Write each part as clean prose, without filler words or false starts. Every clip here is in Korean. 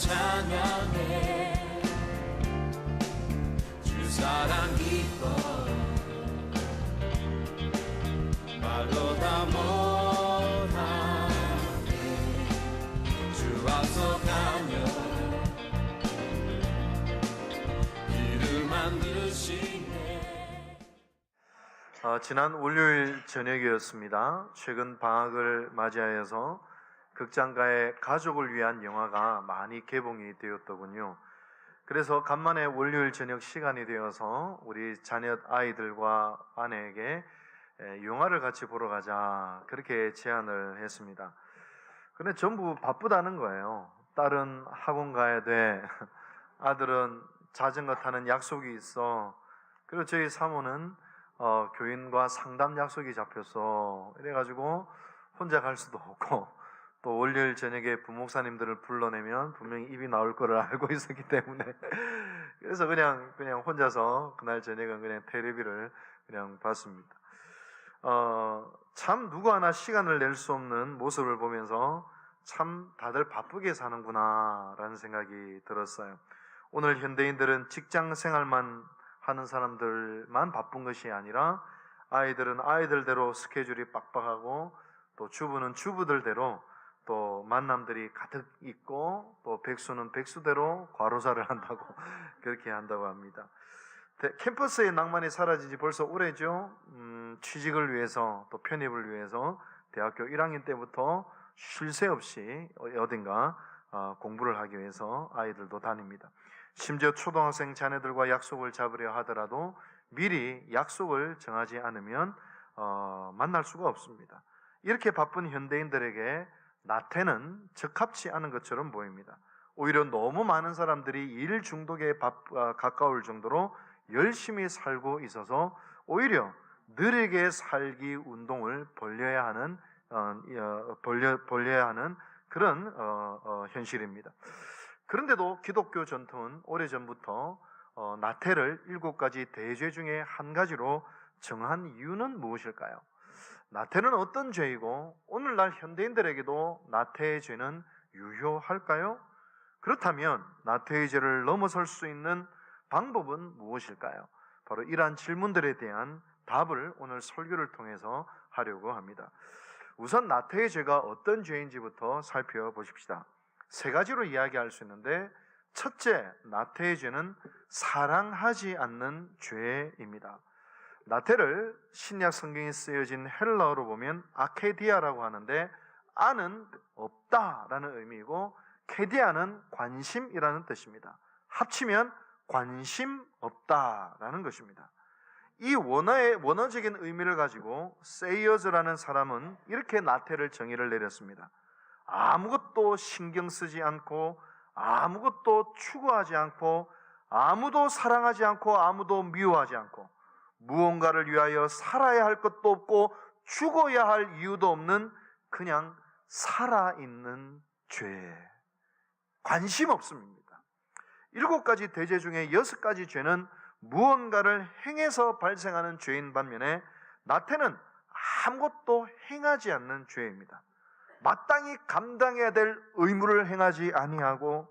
찬양해 주 사랑 기뻐 말로 다 못하네 주 앞서가며 길을 만드시네. 지난 월요일 저녁이었습니다. 최근 방학을 맞이하여서 극장가에 가족을 위한 영화가 많이 개봉이 되었더군요. 그래서 간만에 월요일 저녁 시간이 되어서 우리 자녀 아이들과 아내에게 영화를 같이 보러 가자 그렇게 제안을 했습니다. 근데 전부 바쁘다는 거예요. 딸은 학원 가야 돼. 아들은 자전거 타는 약속이 있어. 그리고 저희 사모는 교인과 상담 약속이 잡혔어. 이래가지고 혼자 갈 수도 없고 또 월요일 저녁에 부목사님들을 불러내면 분명히 입이 나올 거를 알고 있었기 때문에 그래서 그냥 혼자서 그날 저녁은 그냥 텔레비를 그냥 봤습니다. 참 누구 하나 시간을 낼 수 없는 모습을 보면서 참 다들 바쁘게 사는구나 라는 생각이 들었어요. 오늘 현대인들은 직장 생활만 하는 사람들만 바쁜 것이 아니라 아이들은 아이들대로 스케줄이 빡빡하고 또 주부는 주부들대로 또 만남들이 가득 있고 또 백수는 백수대로 과로사를 한다고 그렇게 한다고 합니다. 캠퍼스의 낭만이 사라진 지 벌써 오래죠. 취직을 위해서 또 편입을 위해서 대학교 1학년 때부터 쉴 새 없이 어딘가 공부를 하기 위해서 아이들도 다닙니다. 심지어 초등학생 자녀들과 약속을 잡으려 하더라도 미리 약속을 정하지 않으면 만날 수가 없습니다. 이렇게 바쁜 현대인들에게 나태는 적합치 않은 것처럼 보입니다. 오히려 너무 많은 사람들이 일 중독에 가까울 정도로 열심히 살고 있어서 오히려 느리게 살기 운동을 벌려야 하는 그런 현실입니다. 그런데도 기독교 전통은 오래전부터 나태를 7가지 대죄 중에 한 가지로 정한 이유는 무엇일까요? 나태는 어떤 죄이고 오늘날 현대인들에게도 나태의 죄는 유효할까요? 그렇다면 나태의 죄를 넘어설 수 있는 방법은 무엇일까요? 바로 이러한 질문들에 대한 답을 오늘 설교를 통해서 하려고 합니다. 우선 나태의 죄가 어떤 죄인지부터 살펴보십시다. 3가지로 이야기할 수 있는데 첫째, 나태의 죄는 사랑하지 않는 죄입니다. 나태를 신약 성경에 쓰여진 헬라어로 보면 아케디아라고 하는데 아는 없다라는 의미이고 케디아는 관심이라는 뜻입니다. 합치면 관심 없다라는 것입니다. 이 원어적인 의미를 가지고 세이어즈라는 사람은 이렇게 나태를 정의를 내렸습니다. 아무것도 신경 쓰지 않고 아무것도 추구하지 않고 아무도 사랑하지 않고 아무도 미워하지 않고 무언가를 위하여 살아야 할 것도 없고 죽어야 할 이유도 없는 그냥 살아있는 죄. 관심 없습니다. 7가지 대죄 중에 6가지 죄는 무언가를 행해서 발생하는 죄인 반면에 나태는 아무것도 행하지 않는 죄입니다. 마땅히 감당해야 될 의무를 행하지 아니하고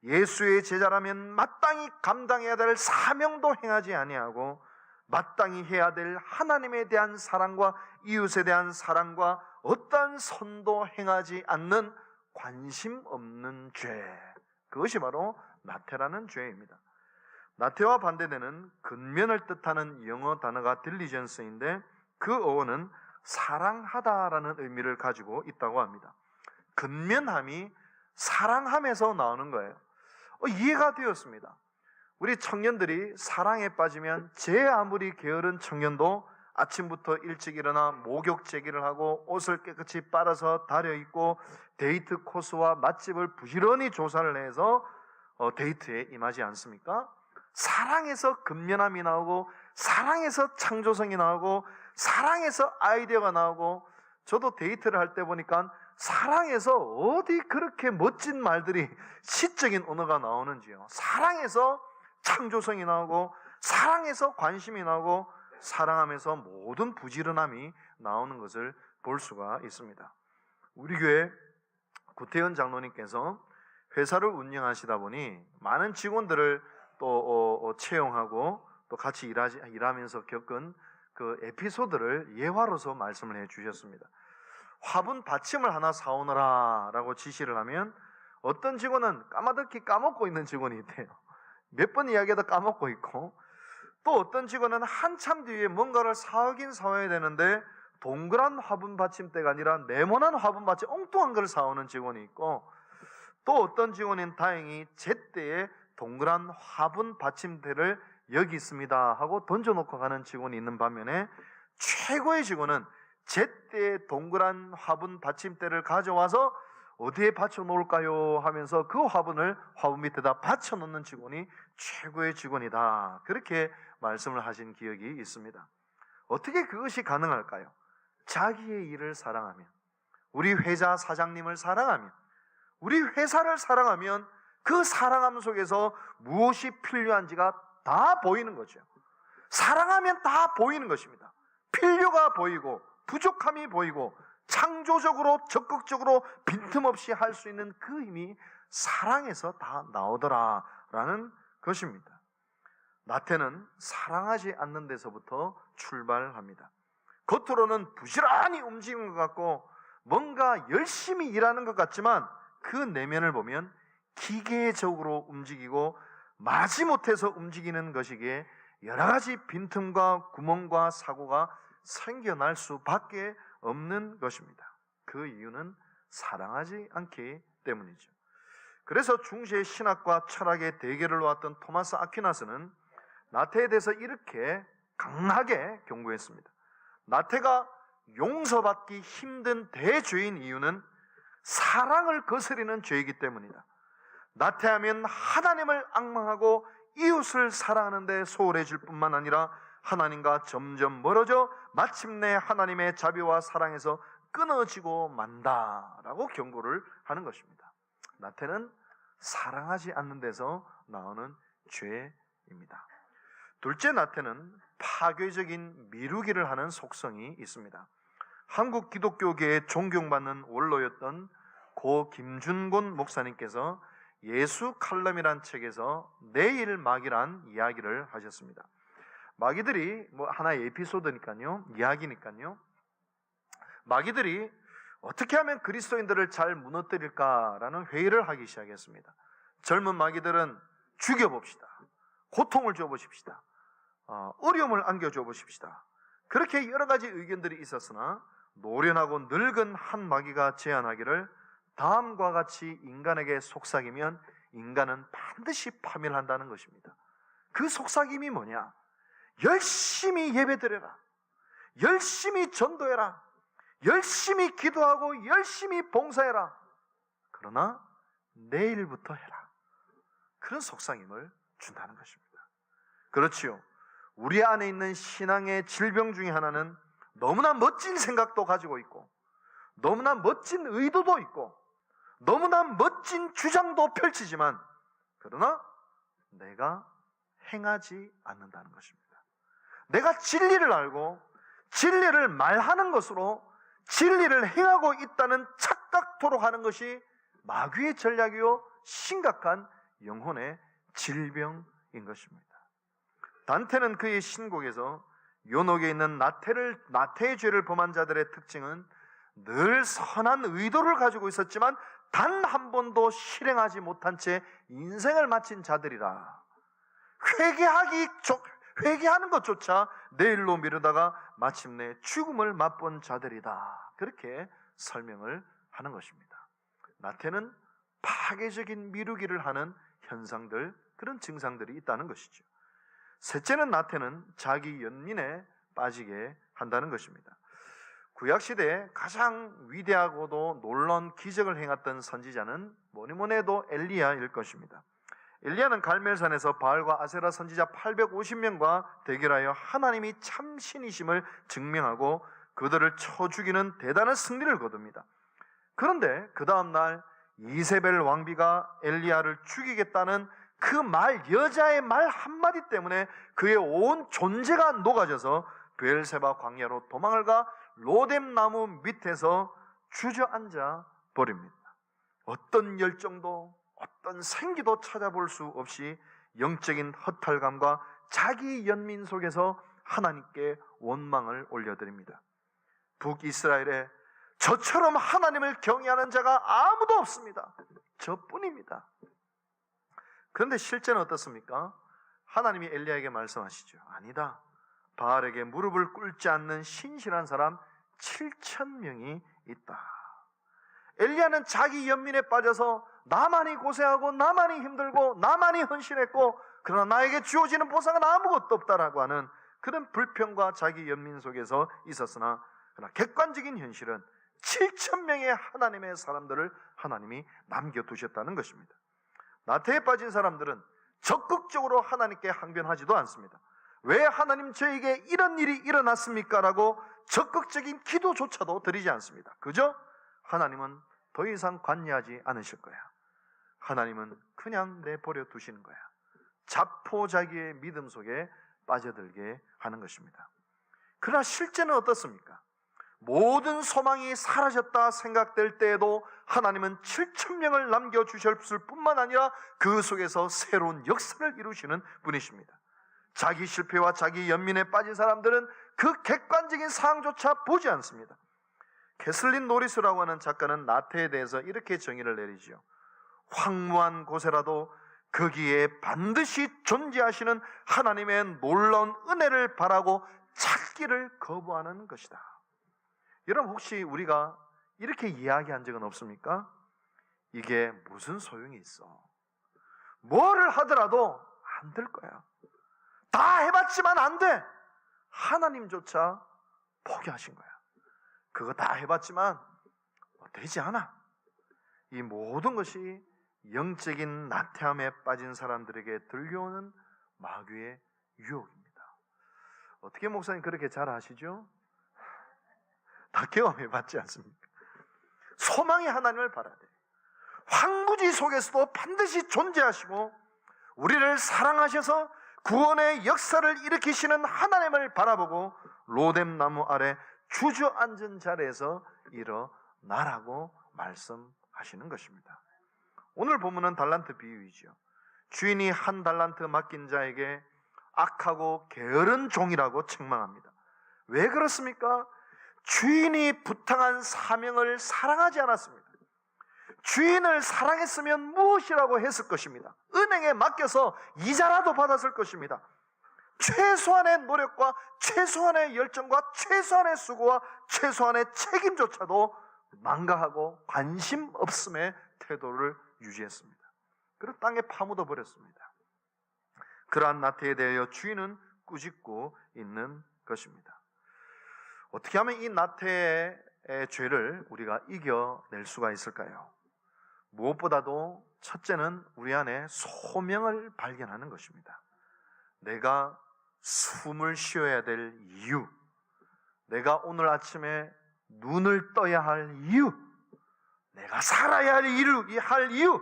예수의 제자라면 마땅히 감당해야 될 사명도 행하지 아니하고 마땅히 해야 될 하나님에 대한 사랑과 이웃에 대한 사랑과 어떠한 선도 행하지 않는 관심 없는 죄. 그것이 바로 나태라는 죄입니다. 나태와 반대되는 근면을 뜻하는 영어 단어가 딜리전스인데 그 어원은 사랑하다라는 의미를 가지고 있다고 합니다. 근면함이 사랑함에서 나오는 거예요. 이해가 되었습니다. 우리 청년들이 사랑에 빠지면 제 아무리 게으른 청년도 아침부터 일찍 일어나 목욕 제기를 하고 옷을 깨끗이 빨아서 다려입고 데이트 코스와 맛집을 부지런히 조사를 해서 데이트에 임하지 않습니까? 사랑에서 근면함이 나오고 사랑에서 창조성이 나오고 사랑에서 아이디어가 나오고 저도 데이트를 할 때 보니까 사랑에서 어디 그렇게 멋진 말들이, 시적인 언어가 나오는지요. 사랑에서 창조성이 나오고, 사랑에서 관심이 나오고, 사랑하면서 모든 부지런함이 나오는 것을 볼 수가 있습니다. 우리 교회 구태현 장로님께서 회사를 운영하시다 보니 많은 직원들을 또 채용하고 또 같이 일하면서 겪은 그 에피소드를 예화로서 말씀을 해 주셨습니다. 화분 받침을 하나 사오너라 라고 지시를 하면 어떤 직원은 까마득히 까먹고 있는 직원이 있대요. 몇 번 이야기하다 까먹고 있고, 또 어떤 직원은 한참 뒤에 뭔가를 사오긴 사와야 되는데 동그란 화분 받침대가 아니라 네모난 화분 받침 엉뚱한 걸 사오는 직원이 있고, 또 어떤 직원은 다행히 제때에 동그란 화분 받침대를 여기 있습니다 하고 던져놓고 가는 직원이 있는 반면에, 최고의 직원은 제때 동그란 화분 받침대를 가져와서 어디에 받쳐 놓을까요 하면서 그 화분을 화분 밑에다 받쳐 놓는 직원이 최고의 직원이다, 그렇게 말씀을 하신 기억이 있습니다. 어떻게 그것이 가능할까요? 자기의 일을 사랑하면, 우리 회사 사장님을 사랑하면, 우리 회사를 사랑하면 그 사랑함 속에서 무엇이 필요한지가 다 보이는 거죠. 사랑하면 다 보이는 것입니다. 필요가 보이고 부족함이 보이고 창조적으로 적극적으로 빈틈없이 할 수 있는 그 힘이 사랑에서 다 나오더라라는 것입니다. 나태는 사랑하지 않는 데서부터 출발합니다. 겉으로는 부지런히 움직이는 것 같고 뭔가 열심히 일하는 것 같지만 그 내면을 보면 기계적으로 움직이고 마지못해서 움직이는 것이기에 여러 가지 빈틈과 구멍과 사고가 생겨날 수밖에 없는 것입니다. 그 이유는 사랑하지 않기 때문이죠. 그래서 중세의 신학과 철학의 대결을 놓았던 토마스 아퀴나스는 나태에 대해서 이렇게 강하게 경고했습니다. 나태가 용서받기 힘든 대죄인 이유는 사랑을 거스리는 죄이기 때문이다. 나태하면 하나님을 앙망하고 이웃을 사랑하는 데 소홀해질 뿐만 아니라 하나님과 점점 멀어져 마침내 하나님의 자비와 사랑에서 끊어지고 만다라고 경고를 하는 것입니다. 나태는 사랑하지 않는 데서 나오는 죄입니다. 둘째, 나태는 파괴적인 미루기를 하는 속성이 있습니다. 한국 기독교계의 존경받는 원로였던 고 김준곤 목사님께서 예수 칼럼이란 책에서 내일막이란 이야기를 하셨습니다. 마귀들이 하나의 에피소드니까요, 이야기니까요, 마귀들이 어떻게 하면 그리스도인들을 잘 무너뜨릴까라는 회의를 하기 시작했습니다. 젊은 마귀들은 죽여봅시다, 고통을 줘보십시다, 어려움을 안겨줘 보십시다, 그렇게 여러 가지 의견들이 있었으나 노련하고 늙은 한 마귀가 제안하기를 다음과 같이 인간에게 속삭이면 인간은 반드시 파멸한다는 것입니다. 그 속삭임이 뭐냐? 열심히 예배드려라, 열심히 전도해라, 열심히 기도하고 열심히 봉사해라, 그러나 내일부터 해라, 그런 속삭임을 준다는 것입니다. 그렇지요. 우리 안에 있는 신앙의 질병 중에 하나는 너무나 멋진 생각도 가지고 있고 너무나 멋진 의도도 있고 너무나 멋진 주장도 펼치지만 그러나 내가 행하지 않는다는 것입니다. 내가 진리를 알고 진리를 말하는 것으로 진리를 행하고 있다는 착각토록 하는 것이 마귀의 전략이요 심각한 영혼의 질병인 것입니다. 단테는 그의 신곡에서 요녹에 있는 나태의 죄를 범한 자들의 특징은 늘 선한 의도를 가지고 있었지만 단 한 번도 실행하지 못한 채 인생을 마친 자들이라. 회개하는 것조차 내일로 미루다가 마침내 죽음을 맛본 자들이다. 그렇게 설명을 하는 것입니다. 나태는 파괴적인 미루기를 하는 현상들, 그런 증상들이 있다는 것이죠. 셋째는 나태는 자기 연민에 빠지게 한다는 것입니다. 구약시대에 가장 위대하고도 놀라운 기적을 행했던 선지자는 뭐니 해도 엘리야일 것입니다. 엘리야는 갈멜산에서 바알과 아세라 선지자 850명과 대결하여 하나님이 참신이심을 증명하고 그들을 쳐 죽이는 대단한 승리를 거둡니다. 그런데 그 다음날 이세벨 왕비가 엘리야를 죽이겠다는 그 여자의 말 한마디 때문에 그의 온 존재가 녹아져서 브엘세바 광야로 도망을 가 로뎀 나무 밑에서 주저앉아 버립니다. 어떤 열정도 어떤 생기도 찾아볼 수 없이 영적인 허탈감과 자기 연민 속에서 하나님께 원망을 올려드립니다. 북이스라엘에 저처럼 하나님을 경외하는 자가 아무도 없습니다. 저뿐입니다. 그런데 실제는 어떻습니까? 하나님이 엘리야에게 말씀하시죠. 아니다. 바알에게 무릎을 꿇지 않는 신실한 사람 7,000명이 있다. 엘리야는 자기 연민에 빠져서 나만이 고생하고 나만이 힘들고 나만이 헌신했고 그러나 나에게 주어지는 보상은 아무것도 없다라고 하는 그런 불평과 자기 연민 속에서 있었으나 그러나 객관적인 현실은 7,000명의 하나님의 사람들을 하나님이 남겨두셨다는 것입니다. 나태에 빠진 사람들은 적극적으로 하나님께 항변하지도 않습니다. 왜 하나님 저에게 이런 일이 일어났습니까? 라고 적극적인 기도조차도 드리지 않습니다. 그저 하나님은 더 이상 관여하지 않으실 거야. 하나님은 그냥 내버려 두시는 거야. 자포자기의 믿음 속에 빠져들게 하는 것입니다. 그러나 실제는 어떻습니까? 모든 소망이 사라졌다 생각될 때에도 하나님은 7,000명을 남겨주셨을 뿐만 아니라 그 속에서 새로운 역사를 이루시는 분이십니다. 자기 실패와 자기 연민에 빠진 사람들은 그 객관적인 사항조차 보지 않습니다. 캐슬린 노리스라고 하는 작가는 나태에 대해서 이렇게 정의를 내리지요. 황무한 곳에라도 거기에 반드시 존재하시는 하나님의 놀라운 은혜를 바라고 찾기를 거부하는 것이다. 여러분 혹시 우리가 이렇게 이야기한 적은 없습니까? 이게 무슨 소용이 있어? 뭐를 하더라도 안 될 거야. 다 해봤지만 안 돼. 하나님조차 포기하신 거야. 그거 다 해봤지만 되지 않아. 이 모든 것이 영적인 나태함에 빠진 사람들에게 들려오는 마귀의 유혹입니다. 어떻게 목사님 그렇게 잘 아시죠? 다 경험해봤지 않습니까? 소망이 하나님을 바라야 돼. 황무지 속에서도 반드시 존재하시고 우리를 사랑하셔서 구원의 역사를 일으키시는 하나님을 바라보고 로뎀 나무 아래 주저앉은 자리에서 일어나라고 말씀하시는 것입니다. 오늘 본문은 달란트 비유이죠. 주인이 한 달란트 맡긴 자에게 악하고 게으른 종이라고 책망합니다. 왜 그렇습니까? 주인이 부탁한 사명을 사랑하지 않았습니다. 주인을 사랑했으면 무엇이라고 했을 것입니다. 은행에 맡겨서 이자라도 받았을 것입니다. 최소한의 노력과 최소한의 열정과 최소한의 수고와 최소한의 책임조차도 망가하고 관심 없음의 태도를 유지했습니다. 그리고 땅에 파묻어 버렸습니다. 그러한 나태에 대하여 주인은 꾸짖고 있는 것입니다. 어떻게 하면 이 나태의 죄를 우리가 이겨낼 수가 있을까요? 무엇보다도 첫째는 우리 안에 소명을 발견하는 것입니다. 내가 숨을 쉬어야 될 이유, 내가 오늘 아침에 눈을 떠야 할 이유, 내가 살아야 할 이유,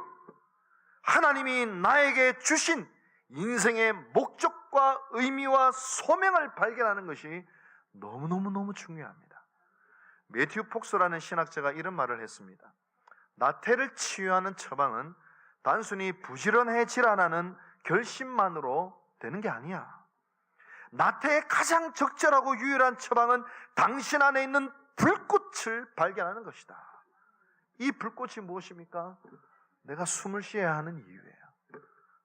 하나님이 나에게 주신 인생의 목적과 의미와 소명을 발견하는 것이 너무너무 중요합니다. 매튜 폭스라는 신학자가 이런 말을 했습니다. 나태를 치유하는 처방은 단순히 부지런해지라는 결심만으로 되는 게 아니야. 나태의 가장 적절하고 유일한 처방은 당신 안에 있는 불꽃을 발견하는 것이다. 이 불꽃이 무엇입니까? 내가 숨을 쉬어야 하는 이유예요.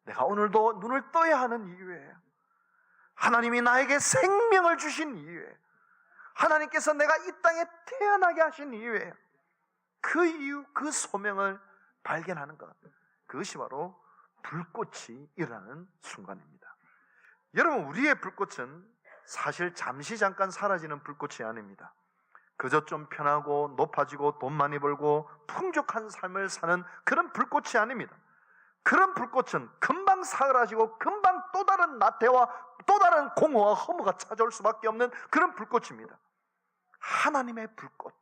내가 오늘도 눈을 떠야 하는 이유예요. 하나님이 나에게 생명을 주신 이유예요. 하나님께서 내가 이 땅에 태어나게 하신 이유예요. 그 이유, 그 소명을 발견하는 것, 그것이 바로 불꽃이 일어나는 순간입니다. 여러분, 우리의 불꽃은 사실 잠시 잠깐 사라지는 불꽃이 아닙니다. 그저 좀 편하고 높아지고 돈 많이 벌고 풍족한 삶을 사는 그런 불꽃이 아닙니다. 그런 불꽃은 금방 사라지고 금방 또 다른 나태와 또 다른 공허와 허무가 찾아올 수밖에 없는 그런 불꽃입니다. 하나님의 불꽃,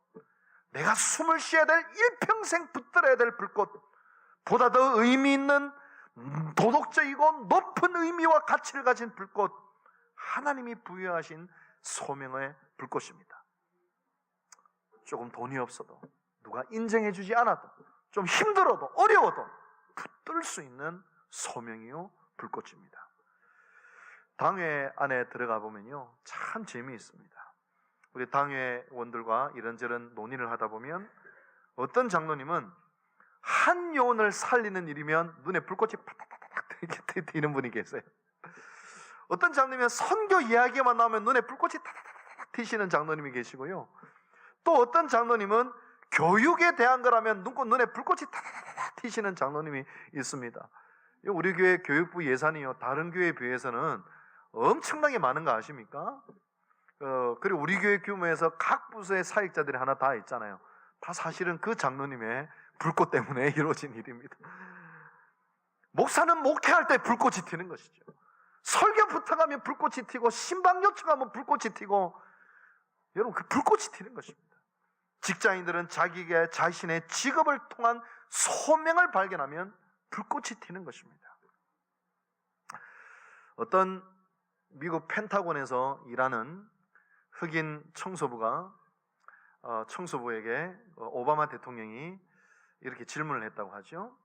내가 숨을 쉬어야 될 일평생 붙들어야 될 불꽃, 보다 더 의미 있는 도덕적이고 높은 의미와 가치를 가진 불꽃, 하나님이 부여하신 소명의 불꽃입니다. 조금 돈이 없어도, 누가 인정해 주지 않아도, 좀 힘들어도 어려워도 붙들 수 있는 소명이요 불꽃입니다. 당회 안에 들어가 보면요 참 재미있습니다. 우리 당회원들과 이런저런 논의를 하다 보면 어떤 장로님은 한 요원을 살리는 일이면 눈에 불꽃이 파닥파닥 튀는 분이 계세요. 어떤 장로님은 선교 이야기만 나오면 눈에 불꽃이 타닥타닥 튀시는 장로님이 계시고요. 또 어떤 장로님은 교육에 대한 거라면 눈에 불꽃이 타닥타닥 튀시는 장로님이 있습니다. 우리 교회 교육부 예산이요 다른 교회에 비해서는 엄청나게 많은 거 아십니까? 그리고 우리 교회 규모에서 각 부서의 사역자들이 하나 다 있잖아요. 다 사실은 그 장로님의 불꽃 때문에 이루어진 일입니다. 목사는 목회할 때 불꽃이 튀는 것이죠. 설교 부탁하면 불꽃이 튀고, 신방 요청하면 불꽃이 튀고, 여러분 그 불꽃이 튀는 것입니다. 직장인들은 자신의 직업을 통한 소명을 발견하면 불꽃이 튀는 것입니다. 어떤 미국 펜타곤에서 일하는 흑인 청소부가 청소부에게 오바마 대통령이 이렇게 질문을 했다고 하죠.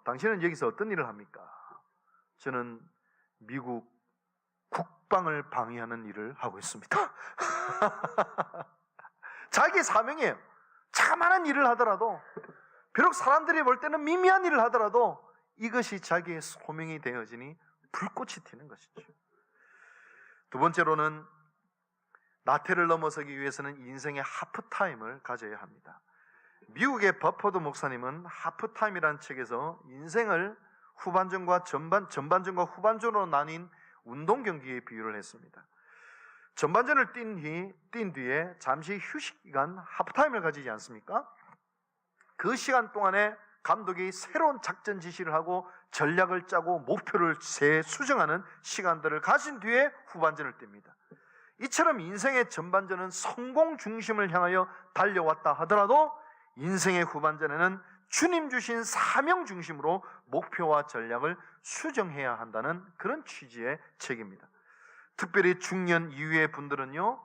당신은 여기서 어떤 일을 합니까? 저는 미국 국방을 방위하는 일을 하고 있습니다. 자기 사명이에요. 자그마한 일을 하더라도, 비록 사람들이 볼 때는 미미한 일을 하더라도 이것이 자기의 소명이 되어지니 불꽃이 튀는 것이죠. 두 번째로는 나태를 넘어서기 위해서는 인생의 하프타임을 가져야 합니다. 미국의 버퍼드 목사님은 하프타임이라는 책에서 인생을 후반전과 전반전과 후반전으로 나뉜 운동 경기에 비유를 했습니다. 전반전을 뛴 뒤에 잠시 휴식 기간, 하프타임을 가지지 않습니까? 그 시간 동안에 감독이 새로운 작전 지시를 하고 전략을 짜고 목표를 수정하는 시간들을 가진 뒤에 후반전을 띱니다. 이처럼 인생의 전반전은 성공 중심을 향하여 달려왔다 하더라도 인생의 후반전에는 주님 주신 사명 중심으로 목표와 전략을 수정해야 한다는 그런 취지의 책입니다. 특별히 중년 이후의 분들은요,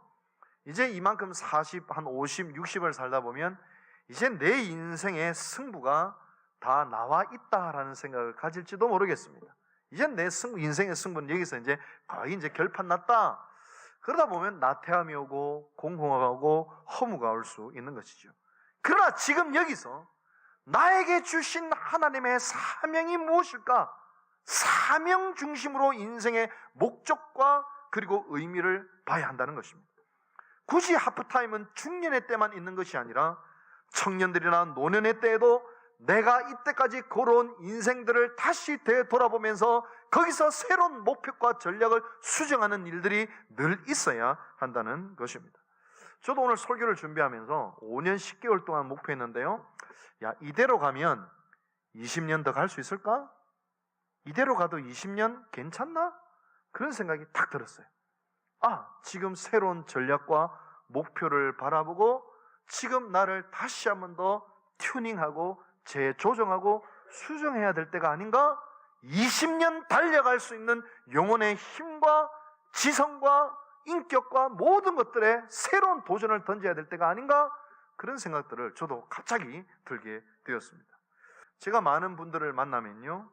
이제 이만큼 40, 한 50, 60을 살다 보면 이제 내 인생의 승부가 다 나와 있다라는 생각을 가질지도 모르겠습니다. 이제 내 인생의 승부는 여기서 이제 거의 이제 결판 났다. 그러다 보면 나태함이 오고 공허가 오고 허무가 올 수 있는 것이죠. 그러나 지금 여기서 나에게 주신 하나님의 사명이 무엇일까? 사명 중심으로 인생의 목적과 그리고 의미를 봐야 한다는 것입니다. 굳이 하프타임은 중년의 때만 있는 것이 아니라 청년들이나 노년의 때에도 내가 이때까지 걸어온 인생들을 다시 되돌아보면서 거기서 새로운 목표과 전략을 수정하는 일들이 늘 있어야 한다는 것입니다. 저도 오늘 설교를 준비하면서 5년 10개월 동안 목표했는데요, 야, 이대로 가면 20년 더 갈 수 있을까? 이대로 가도 20년 괜찮나? 그런 생각이 딱 들었어요. 지금 새로운 전략과 목표를 바라보고 지금 나를 다시 한 번 더 튜닝하고 재조정하고 수정해야 될 때가 아닌가? 20년 달려갈 수 있는 영혼의 힘과 지성과 인격과 모든 것들에 새로운 도전을 던져야 될 때가 아닌가? 그런 생각들을 저도 갑자기 들게 되었습니다. 제가 많은 분들을 만나면요,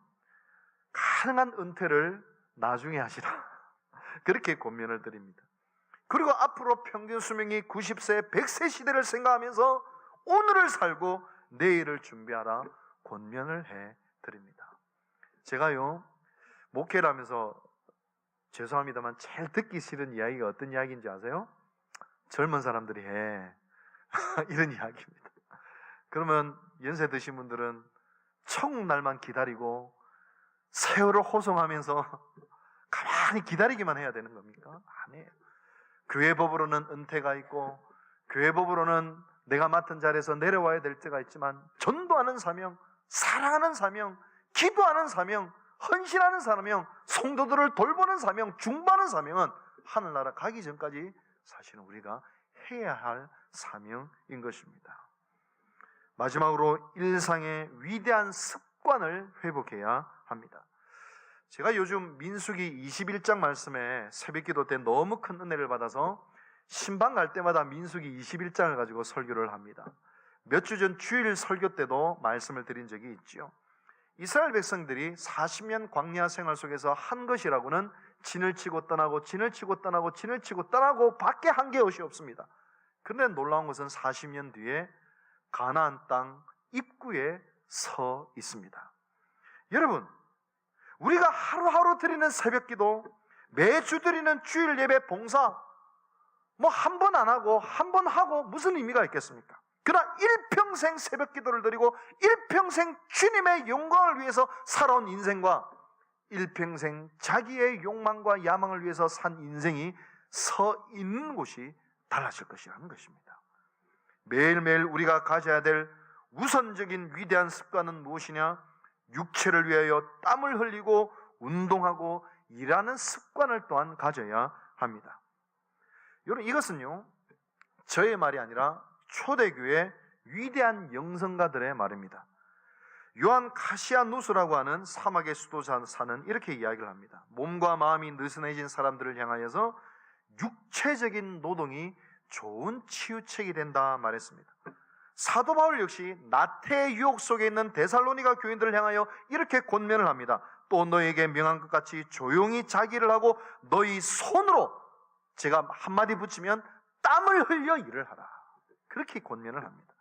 가능한 은퇴를 나중에 하시라, 그렇게 권면을 드립니다. 그리고 앞으로 평균 수명이 90세, 100세 시대를 생각하면서 오늘을 살고 내일을 준비하라 권면을 해드립니다. 제가요, 목회를 하면서 죄송합니다만 제일 듣기 싫은 이야기가 어떤 이야기인지 아세요? 젊은 사람들이 해 이런 이야기입니다. 그러면 연세 드신 분들은 청날만 기다리고 세월을 호송하면서 가만히 기다리기만 해야 되는 겁니까? 아니에요. 교회 법으로는 은퇴가 있고 교회 법으로는 내가 맡은 자리에서 내려와야 될 때가 있지만 전도하는 사명, 사랑하는 사명, 기도하는 사명, 헌신하는 사명, 성도들을 돌보는 사명, 중보하는 사명은 하늘나라 가기 전까지 사실은 우리가 해야 할 사명인 것입니다. 마지막으로 일상의 위대한 습관을 회복해야 합니다. 제가 요즘 민수기 21장 말씀에 새벽기도 때 너무 큰 은혜를 받아서 신방 갈 때마다 민수기 21장을 가지고 설교를 합니다. 몇 주 전 주일 설교 때도 말씀을 드린 적이 있죠. 이스라엘 백성들이 40년 광야 생활 속에서 한 것이라고는 진을 치고 떠나고 진을 치고 떠나고 진을 치고 떠나고 밖에 한 게 옷이 없습니다. 그런데 놀라운 것은 40년 뒤에 가나안 땅 입구에 서 있습니다. 여러분, 우리가 하루하루 드리는 새벽기도, 매주 드리는 주일 예배 봉사, 뭐 한 번 안 하고 한 번 하고 무슨 의미가 있겠습니까? 그러나 일평생 새벽기도를 드리고 일평생 주님의 영광을 위해서 살아온 인생과 일평생 자기의 욕망과 야망을 위해서 산 인생이 서 있는 곳이 달라질 것이라는 것입니다. 매일매일 우리가 가져야 될 우선적인 위대한 습관은 무엇이냐? 육체를 위하여 땀을 흘리고 운동하고 일하는 습관을 또한 가져야 합니다. 여러분, 이것은요, 저의 말이 아니라 초대교회 위대한 영성가들의 말입니다. 요한 카시아누스라고 하는 사막의 수도사는 이렇게 이야기를 합니다. 몸과 마음이 느슨해진 사람들을 향하여서 육체적인 노동이 좋은 치유책이 된다 말했습니다. 사도 바울 역시 나태의 유혹 속에 있는 데살로니가 교인들을 향하여 이렇게 권면을 합니다. 또 너에게 명한 것 같이 조용히 자기를 하고 너희 손으로, 제가 한마디 붙이면 땀을 흘려 일을 하라, 그렇게 권면을 합니다.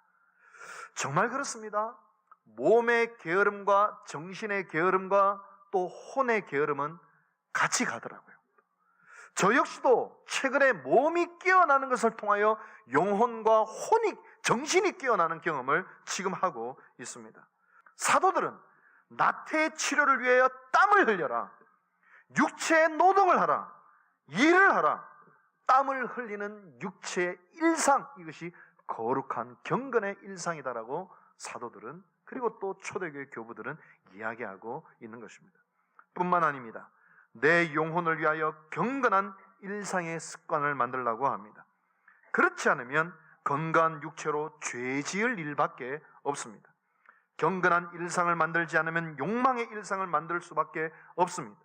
정말 그렇습니다. 몸의 게으름과 정신의 게으름과 또 혼의 게으름은 같이 가더라고요. 저 역시도 최근에 몸이 깨어나는 것을 통하여 영혼과 정신이 깨어나는 경험을 지금 하고 있습니다. 사도들은 나태의 치료를 위하여 땀을 흘려라, 육체의 노동을 하라, 일을 하라. 땀을 흘리는 육체의 일상, 이것이 거룩한 경건의 일상이다라고 사도들은, 그리고 또 초대교회 교부들은 이야기하고 있는 것입니다. 뿐만 아닙니다. 내 영혼을 위하여 경건한 일상의 습관을 만들라고 합니다. 그렇지 않으면 건강한 육체로 죄 지을 일밖에 없습니다. 경건한 일상을 만들지 않으면 욕망의 일상을 만들 수밖에 없습니다.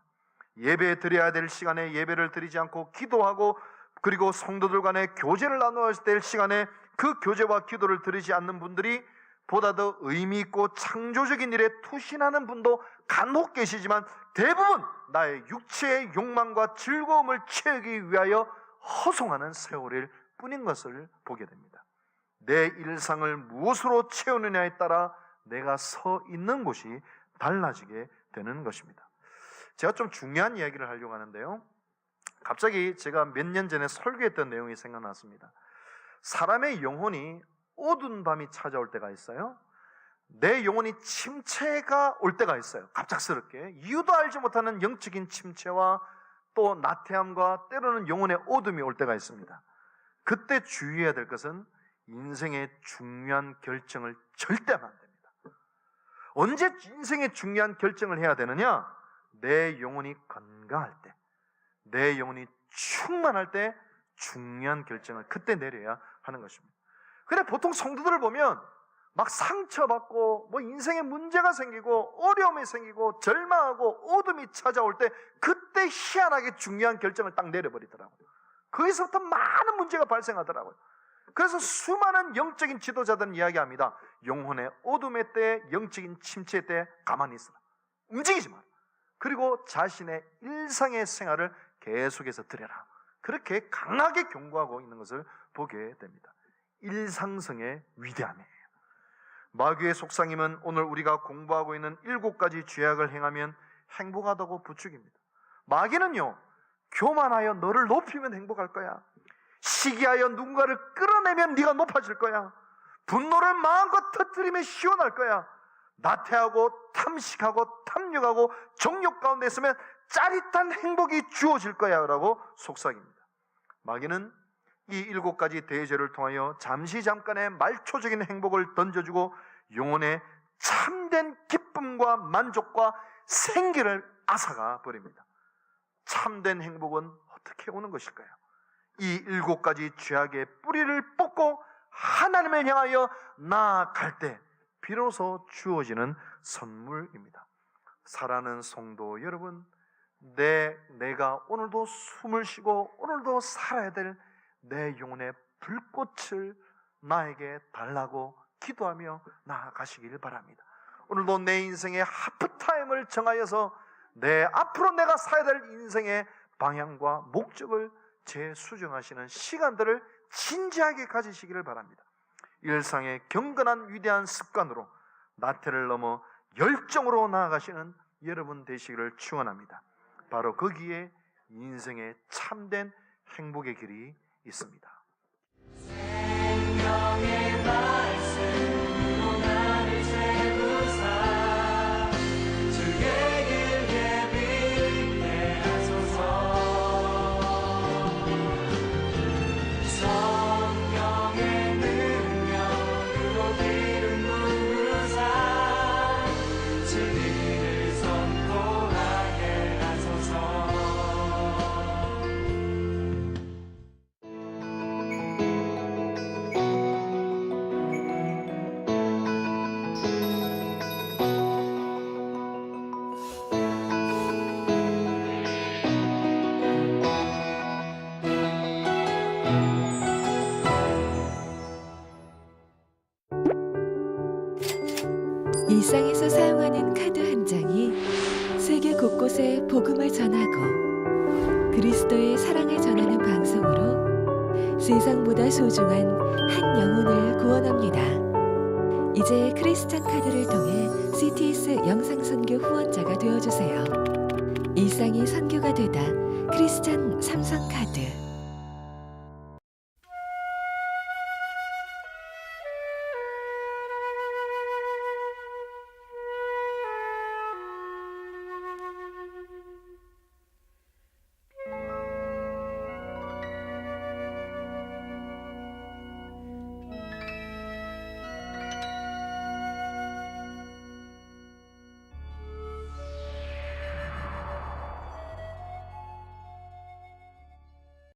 예배 드려야 될 시간에 예배를 드리지 않고 기도하고, 그리고 성도들 간에 교제를 나눠야 될 시간에 그 교제와 기도를 드리지 않는 분들이 보다 더 의미 있고 창조적인 일에 투신하는 분도 간혹 계시지만 대부분 나의 육체의 욕망과 즐거움을 채우기 위하여 허송하는 세월일 뿐인 것을 보게 됩니다. 내 일상을 무엇으로 채우느냐에 따라 내가 서 있는 곳이 달라지게 되는 것입니다. 제가 좀 중요한 이야기를 하려고 하는데요, 갑자기 제가 몇 년 전에 설교했던 내용이 생각났습니다. 사람의 영혼이 어두운 밤이 찾아올 때가 있어요. 내 영혼이 침체가 올 때가 있어요. 갑작스럽게 이유도 알지 못하는 영적인 침체와 또 나태함과 때로는 영혼의 어둠이 올 때가 있습니다. 그때 주의해야 될 것은 인생의 중요한 결정을 절대 하면 안 됩니다. 언제 인생의 중요한 결정을 해야 되느냐? 내 영혼이 건강할 때, 내 영혼이 충만할 때 중요한 결정을 그때 내려야 하는 것입니다. 근데 보통 성도들을 보면 막 상처받고 뭐 인생에 문제가 생기고 어려움이 생기고 절망하고 어둠이 찾아올 때 그때 희한하게 중요한 결정을 딱 내려버리더라고요. 거기서부터 많은 문제가 발생하더라고요. 그래서 수많은 영적인 지도자들은 이야기합니다. 영혼의 어둠의 때, 영적인 침체 때 가만히 있어라, 움직이지 마라. 그리고 자신의 일상의 생활을 계속해서 드려라, 그렇게 강하게 경고하고 있는 것을 보게 됩니다. 일상성의 위대함이에요. 마귀의 속삭임은 오늘 우리가 공부하고 있는 7가지 죄악을 행하면 행복하다고 부추깁니다. 마귀는요, 교만하여 너를 높이면 행복할 거야, 시기하여 누군가를 끌어내면 네가 높아질 거야, 분노를 마음껏 터뜨리면 시원할 거야, 나태하고 탐식하고 탐욕하고 정욕 가운데 있으면 짜릿한 행복이 주어질 거야 라고 속삭입니다. 마귀는 이 7가지 대죄를 통하여 잠깐의 말초적인 행복을 던져주고 영혼의 참된 기쁨과 만족과 생기를 앗아가 버립니다. 참된 행복은 어떻게 오는 것일까요? 이 7가지 죄악의 뿌리를 뽑고 하나님을 향하여 나아갈 때 비로소 주어지는 선물입니다. 사랑하는 성도 여러분, 내가 오늘도 숨을 쉬고 오늘도 살아야 될 내 영혼의 불꽃을 나에게 달라고 기도하며 나아가시길 바랍니다. 오늘도 내 인생의 하프타임을 정하여서 앞으로 내가 살아야 될 인생의 방향과 목적을 재수정하시는 시간들을 진지하게 가지시기를 바랍니다. 일상의 경건한 위대한 습관으로 나태를 넘어 열정으로 나아가시는 여러분 되시기를 축원합니다. 바로 거기에 인생의 참된 행복의 길이 있습니다. 생명의 말씀으로 나를 채우사 주의 길 예비케 하소서. 성령의 능력으로 기름 부으사 진리를 선포하게 하소서. 일상에서 사용하는 카드 한 장이 세계 곳곳에 복음을 전하고 그리스도의 사랑을 전하는 방송으로 세상보다 소중한 한 영혼을 구원합니다. 이제 크리스찬 카드를 통해 CTS 영상선교 후원자가 되어주세요. 일상이 선교가 되다 크리스찬 삼성카드.